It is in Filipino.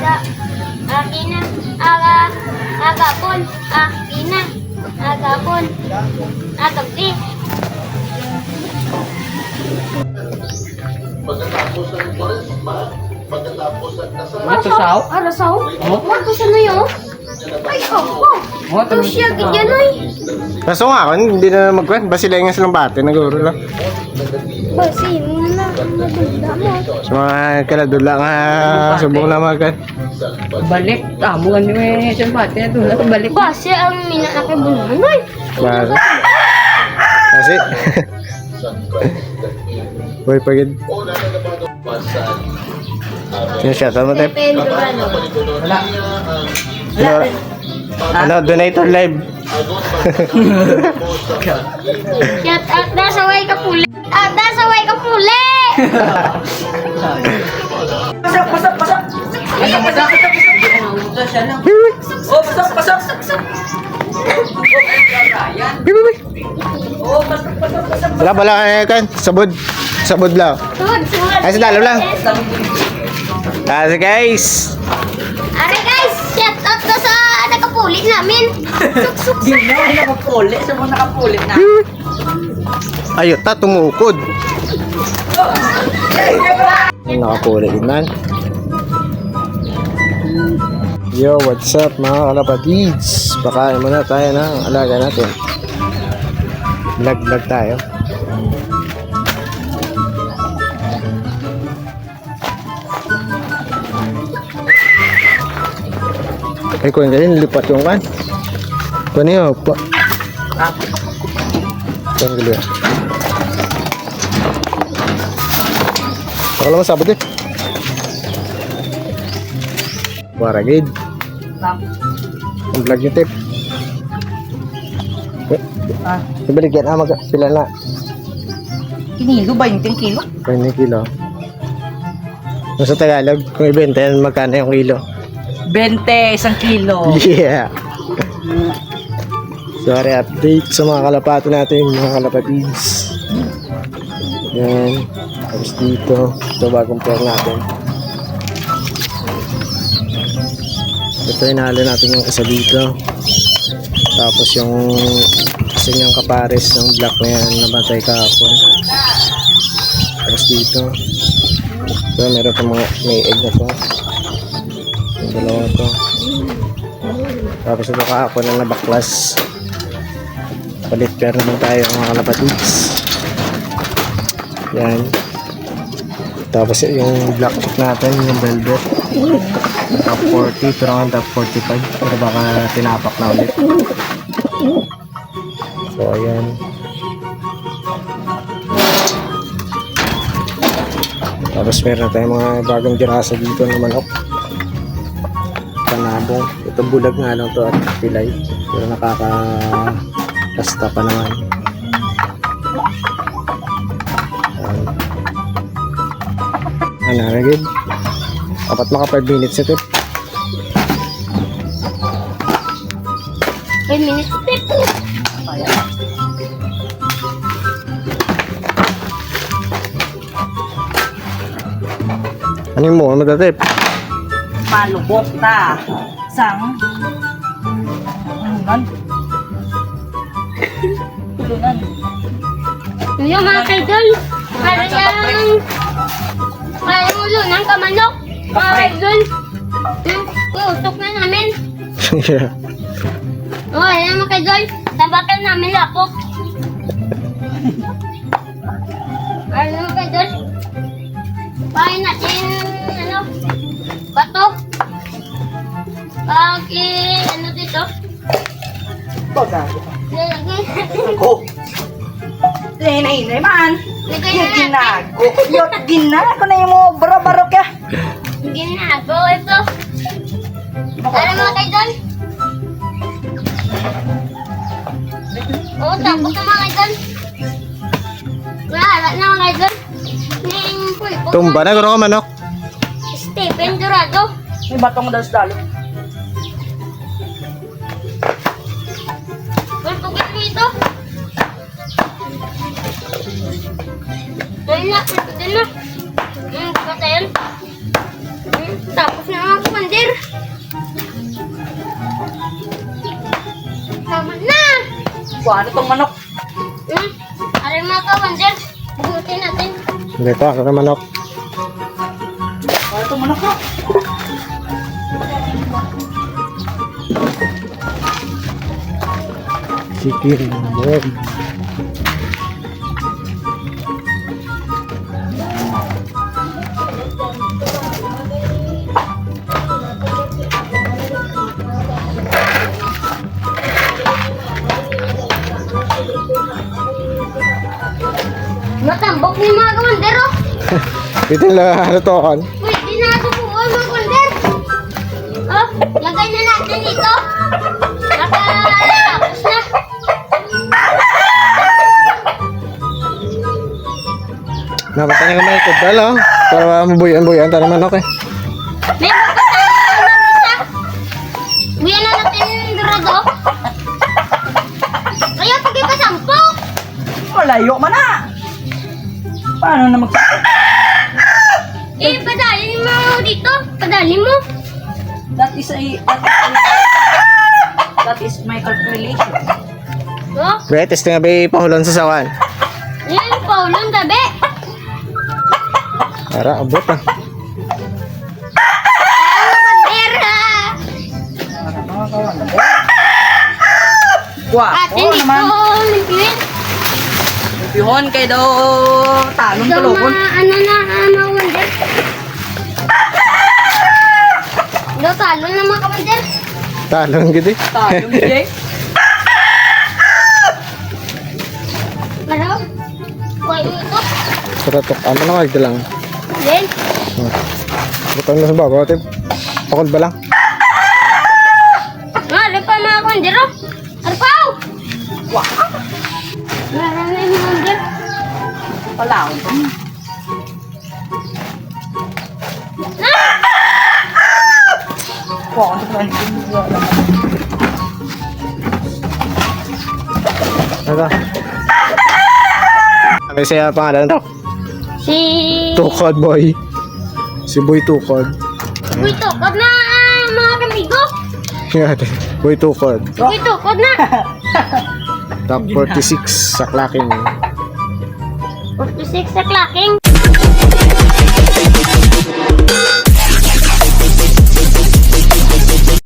Aga. Akin na. Agapon. Akin na. Agapon. Agabdi. Pagkatapos ng Kwaresma, pagkatapos ng kasal, Matusaw? Arasaw? Marto sa na yun? Ay, opo. Ito siya, ganyan ay. Kaso nga, hindi na magkwen. Basilay nga silang bate, naguro lang. Basi, muna. Madunda mo. Sa mga kaladula nga, subong na magkwen. Balik. Bukan nyo eh. Siyang pati na doon. Balik. Basi, ang minanakibulungan ay. Base. Kasi, boy, pagid. Yung shot, ano tayo? Pedro, ano? Wala. Ano, donator live. Shout out na sa way ka puli. Out na sa way ka puli. Pasok, pasok, pasok. Pasok, pasok. Nauutos siya lang. Oh, pasok, pasok. Oh, pasok, pasok, pasok. Wala, kan. Sabod. Sabod lang. Sud. Ay, sa dalo lang. Kasi guys. Are guys, shout out na sa nagkapuli namin. Ginawa na nakapuli. Sa mga nakapuli na. Ayot ta, tumukod. Nakapuli din man. Yo, what's up mga kalapatids? Pakain muna tayo ng alaga natin. Vlog tayo. Ay, kunin ka rin, lipat yung kan. Kunin yun, pa. Kunin ka rin. Baka naman sabot eh. Waragid. Ang vlog yung tip. Ibalik yan, sila na. Kinilo ba yung 10 kilo? 20 kilo. Kung sa Tagalog, kung ibenta yan, magkano yung kilo? 20, 1 kilo. Yeah! Sorry, update sa mga kalapati natin, mga kalapatids. Yan. Tapos dito, ito bagong pair natin. Ito inalo natin yung isa dito. Tapos yung isa niyang kapares ng black na yan, namatay kahapon. Tapos dito, ito meron pa mga may egg na to. Yung dalawa to. Tapos ito kahapon ang nabaklas. Palit pair naman tayo mga kalapatids. Yan. Tapos yung black natin, yung velvet. Top 40, pero ang top 45. Pero baka tinapak na ulit. So ayan. Tapos meron tayong mga bagong dirasa dito na manok. Panabong. Ito bulag nga lang to at pilay. Pero nakaka-kasta pa naman. Ano, nagig? Dapat maka 5 minutes ito. 5 minutes tip. Ano yung mo? Ano tatip? Palubok ta. Sang. Tulunan. Tulunan. Yung mga kaidol. Kaya mo yun, ang kamanok. Mga kaidol. Usok na namin. Yeah. Oo, ayan mga kaidol. Tabakan namin lapok. Ano mga kaidol? Pahin natin, bato. Pag, ano dito? Baga. Lalagay. Ako. Inay man. Lagay Yung na natin. ginago. Yung ginago na yung mga baro-baro ka. Ginago ito. Ano mga kaidol? Oo, tapos na mga kaidol. Wala na mga kaidol. Ning pulpo. Tumba na, gano'n ka manok. Stephen Dorado. May batong daw sa dalo. Pulpugin mo ito. Dahil na, pulpugin na. Patayan. Tapos na mga kumandip. Kuha na tong manok. Aray mga ka-wonder. Bugutin natin. Hindi pa, ako na manok. Kuha na tong manok ko. Chicken boy. Matambok ni mga ka-wonder, oh. Ito lang ano to kan. Pwede na ito po, mga ka-wonder. Oh, lagay na natin dito. Nakatapos na. Napatay na naman ito dala. Para mabuyan-buyan tayo manok eh. May magkasama ng isa. Buyan na natin yung dorado. Kaya pag ipasampok. Malayo man na. Paano na Padali mo dito. Padali mo. That is my calculation. Oh, Wait, testing nga ba ipahulan sa sawan? yan yung paulong gabi. Para abot ah. Era. Kuha. Ate, Oo dito. naman. Limpyuin. Pihon kay daw talong So, tulokon. ano na, wonder. Do, talo na mga ka-wonder. Talong gid eh. Talong Jay. Ano? Kuha mo ito. Suratok. Ano na nga ito lang. Then, Butang na sa bago. Ate. Pakod ba lang? ano pa mga ka-wonder, oh. Arpaw! Kuha. Marami yung wonder. Palaw. Kuha ko naman. Ano? Ano siya pangalan to? Si... Tukod boy. Si Boy Tukod. Uy, tukod na, mga kamigo. Yan. Boy Tukod. Uy, tukod na. Top 46 sa clacking. 46 sa clacking.